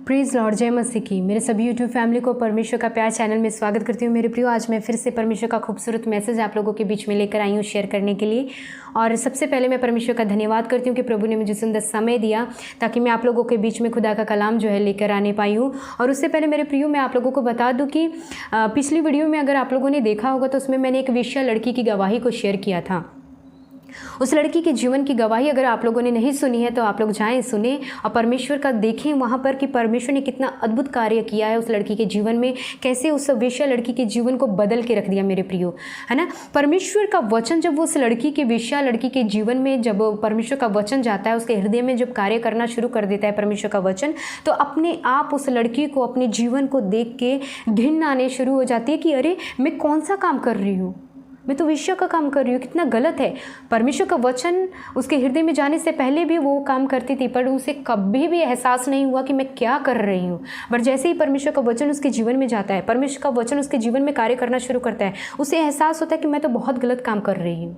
Praise Lord, जय मसीह की। मेरे सभी यूट्यूब फैमिली को परमेश्वर का प्यार चैनल में स्वागत करती हूँ। मेरे प्रियो, आज मैं फिर से परमेश्वर का खूबसूरत मैसेज आप लोगों के बीच में लेकर आई हूँ शेयर करने के लिए। और सबसे पहले मैं परमेश्वर का धन्यवाद करती हूँ कि प्रभु ने मुझे सुंदर समय दिया ताकि मैं आप लोगों के बीच में खुदा का कलाम जो है लेकर आने पाई हूँ। और उससे पहले मेरे प्रियो, मैं आप लोगों को बता दूँ कि पिछली वीडियो में अगर आप लोगों ने देखा होगा तो उसमें मैंने एक वेश्या लड़की की गवाही को शेयर किया था। उस लड़की के जीवन की गवाही अगर आप लोगों ने नहीं सुनी है तो आप लोग जाएं, सुने और परमेश्वर का देखें वहाँ पर कि परमेश्वर ने कितना अद्भुत कार्य किया है उस लड़की के जीवन में, कैसे उस वेश्या लड़की के जीवन को बदल के रख दिया मेरे प्रियो, है ना। परमेश्वर का वचन जब वो उस लड़की के वेश्या लड़की के जीवन में जब परमेश्वर का वचन जाता है, उसके हृदय में जब कार्य करना शुरू कर देता है परमेश्वर का वचन, तो अपने आप उस लड़की को अपने जीवन को देख के घिन आने शुरू हो जाती है कि अरे मैं कौन सा काम कर रही हूँ, मैं तो वेश्या का काम कर रही हूँ, कितना गलत है। परमेश्वर का वचन उसके हृदय में जाने से पहले भी वो काम करती थी, पर उसे कभी भी एहसास नहीं हुआ कि मैं क्या कर रही हूँ। पर जैसे ही परमेश्वर का वचन उसके जीवन में जाता है, परमेश्वर का वचन उसके जीवन में कार्य करना शुरू करता है, उसे एहसास होता है कि मैं तो बहुत गलत काम कर रही हूँ।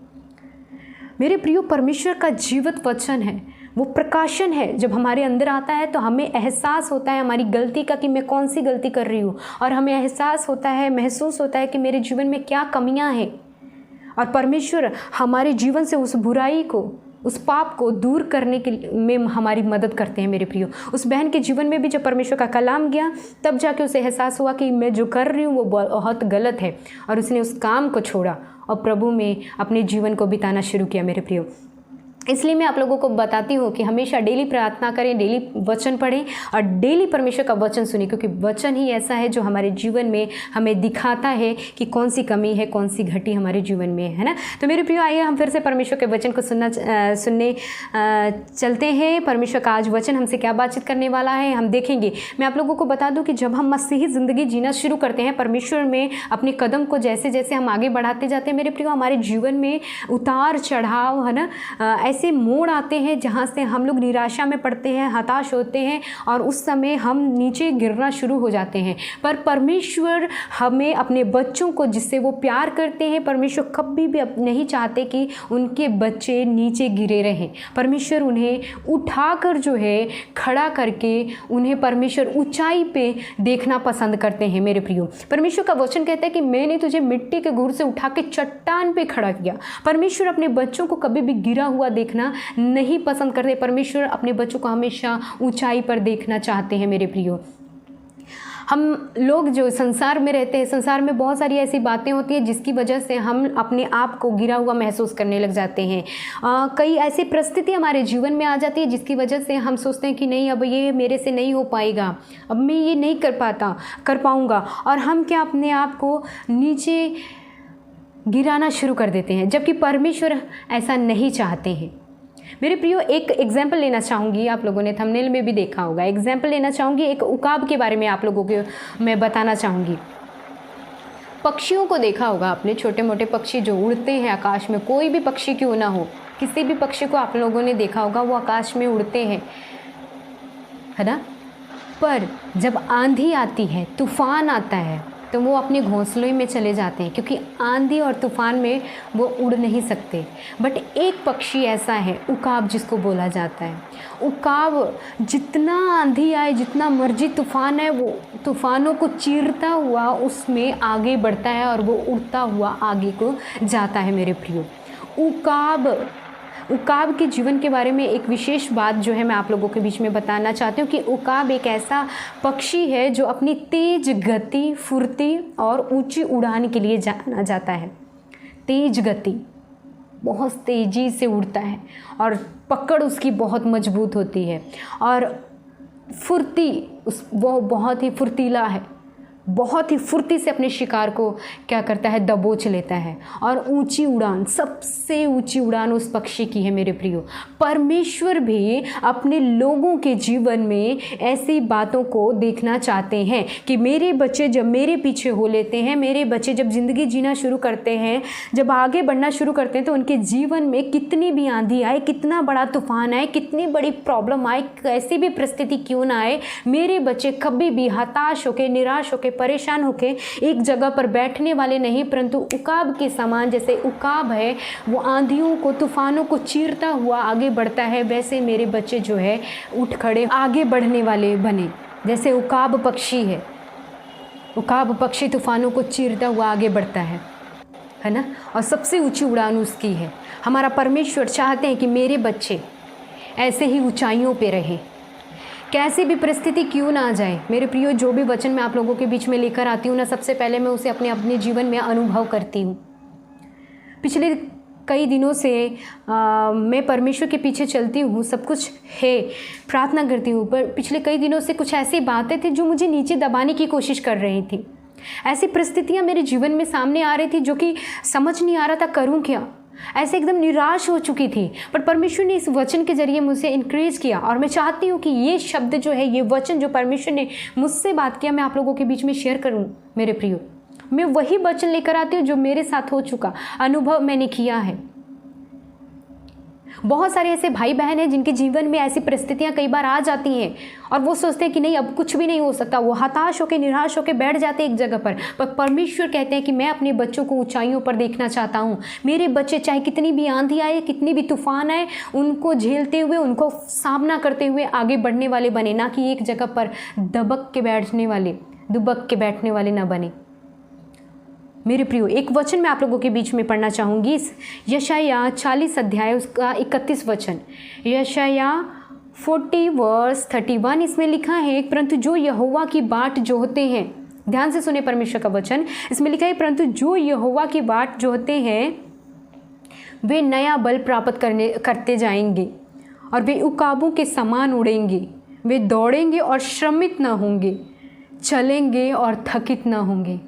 मेरे प्रियो, परमेश्वर का जीवित वचन है, वो प्रकाशन है। जब हमारे अंदर आता है तो हमें एहसास होता है हमारी गलती का कि मैं कौन सी गलती कर रही हूँ, और हमें एहसास होता है, महसूस होता है कि मेरे जीवन में क्या कमियाँ हैं। और परमेश्वर हमारे जीवन से उस बुराई को, उस पाप को दूर करने के में हमारी मदद करते हैं मेरे प्रियो। उस बहन के जीवन में भी जब परमेश्वर का कलाम गया, तब जाके उसे एहसास हुआ कि मैं जो कर रही हूँ वो बहुत गलत है, और उसने उस काम को छोड़ा और प्रभु में अपने जीवन को बिताना शुरू किया मेरे प्रियो। इसलिए मैं आप लोगों को बताती हूँ कि हमेशा डेली प्रार्थना करें, डेली वचन पढ़ें और डेली परमेश्वर का वचन सुनें, क्योंकि वचन ही ऐसा है जो हमारे जीवन में हमें दिखाता है कि कौन सी कमी है, कौन सी घटी हमारे जीवन में है ना। तो मेरे प्रियो, आइए हम फिर से परमेश्वर के वचन को सुनने चलते हैं। परमेश्वर का आज वचन हमसे क्या बातचीत करने वाला है हम देखेंगे। मैं आप लोगों को बता दूँ कि जब हम मसीही ज़िंदगी जीना शुरू करते हैं, परमेश्वर में अपने कदम को जैसे जैसे हम आगे बढ़ाते जाते हैं मेरे प्रियो, हमारे जीवन में उतार चढ़ाव, है ना, ऐसे मोड़ आते हैं जहाँ से हम लोग निराशा में पड़ते हैं, हताश होते हैं, और उस समय हम नीचे गिरना शुरू हो जाते हैं। पर परमेश्वर हमें, अपने बच्चों को जिससे वो प्यार करते हैं, परमेश्वर कभी भी नहीं चाहते कि उनके बच्चे नीचे गिरे रहें। परमेश्वर उन्हें उठाकर जो है खड़ा करके उन्हें परमेश्वर ऊंचाई पे देखना पसंद करते हैं मेरे प्रियो। परमेश्वर का वचन कहता है कि मैंने तुझे मिट्टी के घूर से उठा के चट्टान पे खड़ा किया। परमेश्वर अपने बच्चों को कभी भी गिरा हुआ देखना नहीं पसंद करते। परमेश्वर अपने बच्चों को हमेशा ऊंचाई पर देखना चाहते हैं मेरे प्रियो। हम लोग जो संसार में रहते हैं, संसार में बहुत सारी ऐसी बातें होती हैं जिसकी वजह से हम अपने आप को गिरा हुआ महसूस करने लग जाते हैं। कई ऐसी परिस्थिति हमारे जीवन में आ जाती है जिसकी वजह से हम सोचते हैं कि नहीं, अब ये मेरे से नहीं हो पाएगा, अब मैं ये नहीं कर पाऊँगा, और हम क्या अपने आप को नीचे गिराना शुरू कर देते हैं, जबकि परमेश्वर ऐसा नहीं चाहते हैं मेरे प्रियो। एक एग्जाम्पल लेना चाहूँगी, आप लोगों ने थंबनेल में भी देखा होगा। एग्जाम्पल लेना चाहूँगी, एक उकाब के बारे में आप लोगों को मैं बताना चाहूँगी। पक्षियों को देखा होगा आपने, छोटे मोटे पक्षी जो उड़ते हैं आकाश में, कोई भी पक्षी क्यों ना हो, किसी भी पक्षी को आप लोगों ने देखा होगा, वो आकाश में उड़ते हैं, है ना। पर जब आंधी आती है, तूफान आता है, तो वो अपने घोंसलों में चले जाते हैं, क्योंकि आंधी और तूफान में वो उड़ नहीं सकते। बट एक पक्षी ऐसा है, उकाब जिसको बोला जाता है। उकाब जितना आंधी आए, जितना मर्जी तूफान है, वो तूफानों को चीरता हुआ उसमें आगे बढ़ता है और वो उड़ता हुआ आगे को जाता है मेरे प्रियो। उकाब के जीवन के बारे में एक विशेष बात जो है मैं आप लोगों के बीच में बताना चाहती हूँ कि उकाब एक ऐसा पक्षी है जो अपनी तेज गति, फुर्ती और ऊंची उड़ान के लिए जाना जाता है। तेज गति, बहुत तेज़ी से उड़ता है और पकड़ उसकी बहुत मजबूत होती है, और फुर्ती वो बहुत ही फुर्तीला है, बहुत ही फुर्ती से अपने शिकार को क्या करता है, दबोच लेता है। और ऊंची उड़ान, सबसे ऊंची उड़ान उस पक्षी की है मेरे प्रियो। परमेश्वर भी अपने लोगों के जीवन में ऐसी बातों को देखना चाहते हैं कि मेरे बच्चे जब मेरे पीछे हो लेते हैं, मेरे बच्चे जब ज़िंदगी जीना शुरू करते हैं, जब आगे बढ़ना शुरू करते हैं, तो उनके जीवन में कितनी भी आंधी आए, कितना बड़ा तूफान आए, कितनी बड़ी प्रॉब्लम आए, कैसी भी परिस्थिति क्यों ना आए, मेरे बच्चे कभी भी हताश होकर, निराश होकर, परेशान होके एक जगह पर बैठने वाले नहीं, परंतु उकाब के समान, जैसे उकाब है वो आंधियों को, तूफानों को चीरता हुआ आगे बढ़ता है, वैसे मेरे बच्चे जो है उठ खड़े आगे बढ़ने वाले बने। जैसे उकाब पक्षी है, उकाब पक्षी तूफानों को चीरता हुआ आगे बढ़ता है ना, और सबसे ऊंची उड़ान उसकी है। हमारा परमेश्वर चाहते हैं कि मेरे बच्चे ऐसे ही ऊंचाइयों पे रहें, कैसी भी परिस्थिति क्यों ना आ जाए। मेरे प्रियो, जो भी वचन मैं आप लोगों के बीच में लेकर आती हूँ ना, सबसे पहले मैं उसे अपने जीवन में अनुभव करती हूँ। पिछले कई दिनों से मैं परमेश्वर के पीछे चलती हूँ, सब कुछ है, प्रार्थना करती हूँ, पर पिछले कई दिनों से कुछ ऐसी बातें थी जो मुझे नीचे दबाने की कोशिश कर रही थी। ऐसी परिस्थितियाँ मेरे जीवन में सामने आ रही थी जो कि समझ नहीं आ रहा था करूँ क्या, ऐसे एकदम निराश हो चुकी थी। पर परमेश्वर ने इस वचन के जरिए मुझसे इनक्रेज किया, और मैं चाहती हूँ कि ये शब्द जो है, ये वचन जो परमेश्वर ने मुझसे बात किया, मैं आप लोगों के बीच में शेयर करूँ। मेरे प्रियो, मैं वही वचन लेकर आती हूँ जो मेरे साथ हो चुका, अनुभव मैंने किया है। बहुत सारे ऐसे भाई बहन हैं जिनके जीवन में ऐसी परिस्थितियां कई बार आ जाती हैं और वो सोचते हैं कि नहीं, अब कुछ भी नहीं हो सकता। वो हताश होकर, निराश होकर बैठ जाते हैं एक जगह पर परमेश्वर कहते हैं कि मैं अपने बच्चों को ऊंचाइयों पर देखना चाहता हूँ। मेरे बच्चे चाहे कितनी भी आंधी आए, कितनी भी तूफान आए, उनको झेलते हुए, उनको सामना करते हुए आगे बढ़ने वाले बने, ना कि एक जगह पर दुबक के बैठने वाले ना बने। मेरे प्रियो, एक वचन मैं आप लोगों के बीच में पढ़ना चाहूँगी। यशाया 40 अध्याय उसका 31 वचन, यशाया 40 वर्स 31, इसमें लिखा है, परंतु जो यहोवा की बाट जोहते हैं, ध्यान से सुने परमेश्वर का वचन, इसमें लिखा है, परंतु जो यहोवा की बाट जोहते हैं वे नया बल प्राप्त करते जाएंगे और वे उकाबों के समान उड़ेंगे। वे दौड़ेंगे और श्रमित न होंगे, चलेंगे और थकित न होंगे।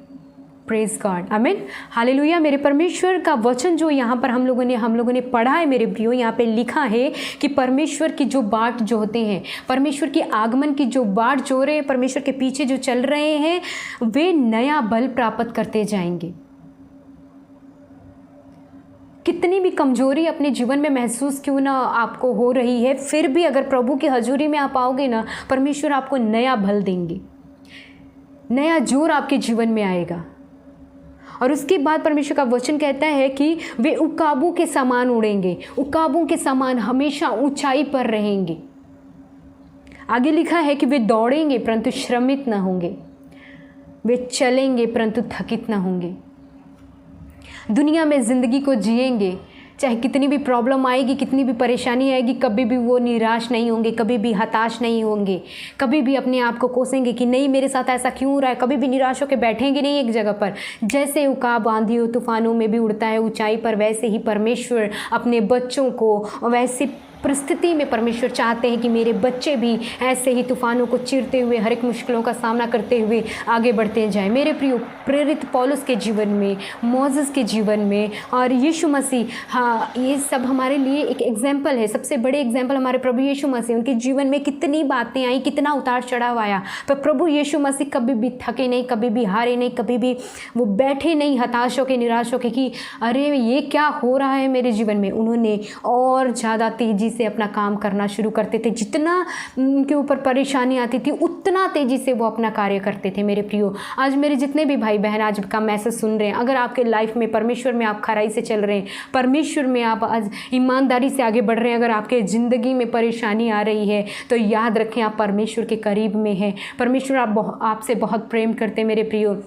प्रेज गॉड, आमीन, हालेलुया। मेरे परमेश्वर का वचन जो यहाँ पर हम लोगों ने पढ़ा है मेरे प्रियो, यहाँ पे लिखा है कि परमेश्वर की जो बाट जो होते हैं, परमेश्वर के आगमन की जो बाट जो रहे हैं, परमेश्वर के पीछे जो चल रहे हैं, वे नया बल प्राप्त करते जाएंगे। कितनी भी कमजोरी अपने जीवन में महसूस क्यों ना आपको हो रही है, फिर भी अगर प्रभु की हजूरी में आप आओगे ना, परमेश्वर आपको नया बल देंगे, नया जोर आपके जीवन में आएगा। और उसके बाद परमेश्वर का वचन कहता है कि वे उकाबों के समान उड़ेंगे, उकाबों के समान हमेशा ऊंचाई पर रहेंगे। आगे लिखा है कि वे दौड़ेंगे परंतु श्रमित न होंगे, वे चलेंगे परंतु थकित न होंगे। दुनिया में ज़िंदगी को जिएंगे, चाहे कितनी भी प्रॉब्लम आएगी, कितनी भी परेशानी आएगी, कभी भी वो निराश नहीं होंगे, कभी भी हताश नहीं होंगे, कभी भी अपने आप को कोसेंगे कि नहीं मेरे साथ ऐसा क्यों हो रहा है, कभी भी निराश होकर बैठेंगे नहीं एक जगह पर। जैसे उकाब आंधियों तूफानों में भी उड़ता है ऊंचाई पर, वैसे ही परमेश्वर अपने बच्चों को, वैसे परिस्थिति में परमेश्वर चाहते हैं कि मेरे बच्चे भी ऐसे ही तूफानों को चीरते हुए, हर एक मुश्किलों का सामना करते हुए आगे बढ़ते जाएं। मेरे प्रियो, प्रेरित पौलुस के जीवन में, मोसेस के जीवन में और यीशु मसीह, हाँ, ये सब हमारे लिए एक एग्जाम्पल है। सबसे बड़े एग्जाम्पल हमारे प्रभु यीशु मसीह, उनके जीवन में कितनी बातें आई, कितना उतार चढ़ाव आया, पर प्रभु यीशु मसीह कभी भी थके नहीं, कभी भी हारे नहीं, कभी भी वो बैठे नहीं हताश होकर, निराश होकर कि अरे ये क्या हो रहा है मेरे जीवन में। उन्होंने और ज़्यादा तेज़ी से अपना काम करना शुरू करते थे। जितना उनके ऊपर परेशानी आती थी, उतना तेज़ी से वो अपना कार्य करते थे। मेरे प्रियो, आज मेरे जितने भी भाई बहन आज का मैसेज सुन रहे हैं, अगर आपके लाइफ में परमेश्वर में आप खराई से चल रहे हैं, परमेश्वर में आप आज ईमानदारी से आगे बढ़ रहे हैं, अगर आपके ज़िंदगी में परेशानी आ रही है, तो याद रखें आप परमेश्वर के करीब में हैं। परमेश्वर आपसे बहुत प्रेम करते हैं मेरे प्रियो।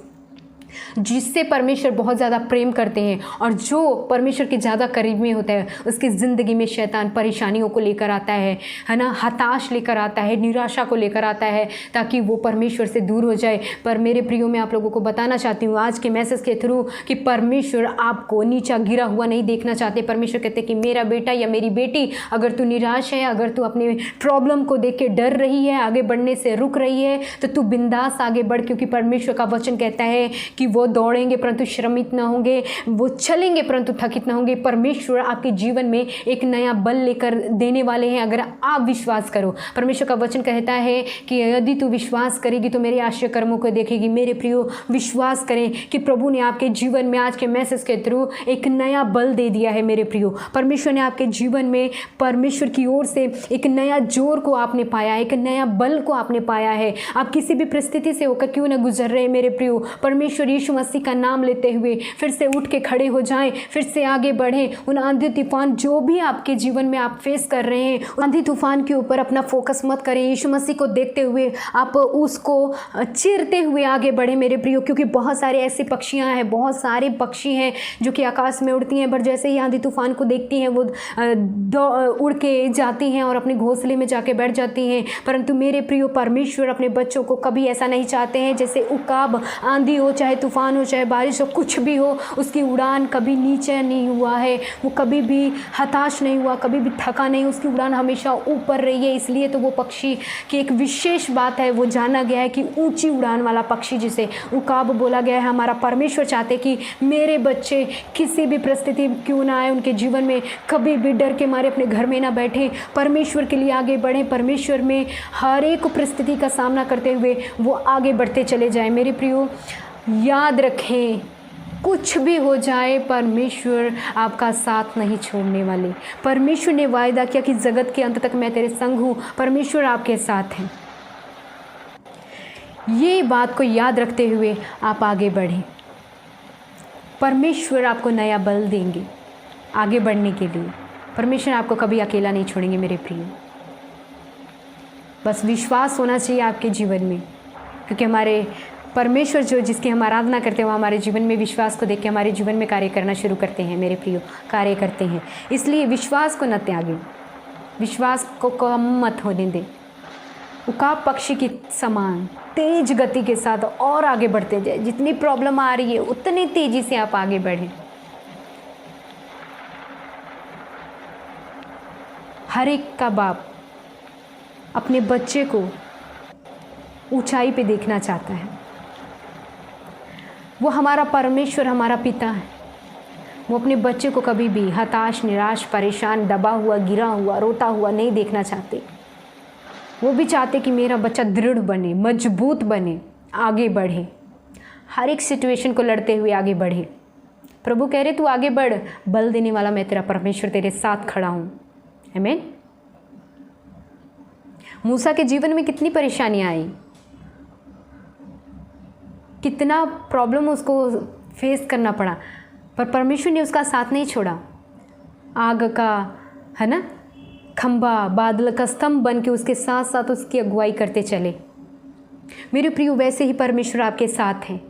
जिससे परमेश्वर बहुत ज़्यादा प्रेम करते हैं और जो परमेश्वर के ज़्यादा करीब में होता है, उसकी ज़िंदगी में शैतान परेशानियों को लेकर आता है ना, हताश लेकर आता है, निराशा को लेकर आता है, ताकि वो परमेश्वर से दूर हो जाए। पर मेरे प्रियो, मैं आप लोगों को बताना चाहती हूँ आज के मैसेज के थ्रू कि परमेश्वर आपको नीचा गिरा हुआ नहीं देखना चाहते। परमेश्वर कहते हैं कि मेरा बेटा या मेरी बेटी, अगर तू निराश है, अगर तू अपने प्रॉब्लम को देख के डर रही है, आगे बढ़ने से रुक रही है, तो तू बिंदास आगे बढ़, क्योंकि परमेश्वर का वचन कहता है कि वो दौड़ेंगे परंतु श्रमित ना होंगे, वो चलेंगे परंतु थकित ना होंगे। परमेश्वर आपके जीवन में एक नया बल लेकर देने वाले हैं, अगर आप विश्वास करो। परमेश्वर का वचन कहता है कि यदि तू विश्वास करेगी तो मेरे आश्चर्य कर्मों को देखेगी। मेरे प्रियो, विश्वास करें कि प्रभु ने आपके जीवन में आज के मैसेज के थ्रू एक नया बल दे दिया है। मेरे प्रियो, परमेश्वर ने आपके जीवन में, परमेश्वर की ओर से एक नया जोर को आपने पाया, एक नया बल को आपने पाया है। आप किसी भी परिस्थिति से होकर क्यों ना गुजर रहे हैं मेरे प्रियो, परमेश्वर परमेश्वर यीशु मसीह का नाम लेते हुए फिर से उठ के खड़े हो जाएं, फिर से आगे बढ़ें। उन आंधी तूफान जो भी आपके जीवन में आप फेस कर रहे हैं, आंधी तूफान के ऊपर अपना फोकस मत करें। यीशु मसीह को देखते हुए आप उसको चीरते हुए आगे बढ़ें मेरे प्रियो, क्योंकि बहुत सारे ऐसे पक्षियाँ हैं, बहुत सारे पक्षी हैं जो कि आकाश में उड़ती हैं, पर जैसे ही आंधी तूफान को देखती हैं वो उड़ के जाती हैं और अपने घोंसले में जाके बैठ जाती हैं। परंतु मेरे प्रियो, परमेश्वर अपने बच्चों को कभी ऐसा नहीं चाहते हैं। जैसे उकाब, आंधी हो, चाहे तूफान हो, चाहे बारिश हो, कुछ भी हो, उसकी उड़ान कभी नीचे नहीं हुआ है, वो कभी भी हताश नहीं हुआ, कभी भी थका नहीं, उसकी उड़ान हमेशा ऊपर रही है। इसलिए तो वो पक्षी की एक विशेष बात है, वो जाना गया है कि ऊंची उड़ान वाला पक्षी जिसे उकाब बोला गया है। हमारा परमेश्वर चाहते कि मेरे बच्चे किसी भी परिस्थिति क्यों ना आए उनके जीवन में, कभी भी डर के मारे अपने घर में ना बैठे, परमेश्वर के लिए आगे बढ़ें, परमेश्वर में हर एक परिस्थिति का सामना करते हुए वो आगे बढ़ते चले जाएं। मेरे प्रियो, याद रखें, कुछ भी हो जाए परमेश्वर आपका साथ नहीं छोड़ने वाले। परमेश्वर ने वायदा किया कि जगत के अंत तक मैं तेरे संग हूँ, परमेश्वर आपके साथ हैं। ये बात को याद रखते हुए आप आगे बढ़ें। परमेश्वर आपको नया बल देंगे आगे बढ़ने के लिए। परमेश्वर आपको कभी अकेला नहीं छोड़ेंगे मेरे प्रिय। बस विश्वास होना चाहिए आपके जीवन में, क्योंकि हमारे परमेश्वर जो जिसकी हम आराधना करते हैं वो हमारे जीवन में विश्वास को देख के हमारे जीवन में कार्य करना शुरू करते हैं मेरे प्रियो, कार्य करते हैं। इसलिए विश्वास को न त्यागें, विश्वास को कम मत होने दें। उकाब पक्षी की समान तेज गति के साथ और आगे बढ़ते जाए। जितनी प्रॉब्लम आ रही है उतनी तेजी से आप आगे बढ़ें। हर एक का बाप अपने बच्चे को ऊंचाई पे देखना चाहता है। वो हमारा परमेश्वर, हमारा पिता है। वो अपने बच्चे को कभी भी हताश, निराश, परेशान, दबा हुआ, गिरा हुआ, रोता हुआ नहीं देखना चाहते। वो भी चाहते कि मेरा बच्चा दृढ़ बने, मजबूत बने, आगे बढ़े, हर एक सिचुएशन को लड़ते हुए आगे बढ़े। प्रभु कह रहे तू आगे बढ़, बल देने वाला मैं तेरा परमेश्वर तेरे साथ खड़ा हूँ। आमीन। मूसा के जीवन में कितनी परेशानियाँ आई, कितना प्रॉब्लम उसको फेस करना पड़ा, पर परमेश्वर ने उसका साथ नहीं छोड़ा। आग का, है ना, खंबा, बादल का स्तंभ बन के उसके साथ साथ उसकी अगुवाई करते चले। मेरे प्रियो, वैसे ही परमेश्वर आपके साथ हैं,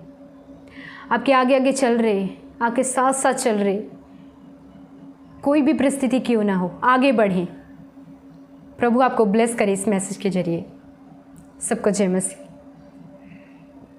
आपके आगे आगे चल रहे, आपके साथ साथ चल रहे। कोई भी परिस्थिति क्यों ना हो, आगे बढ़ें। प्रभु आपको ब्लेस करे इस मैसेज के जरिए। सबको जय मसीह।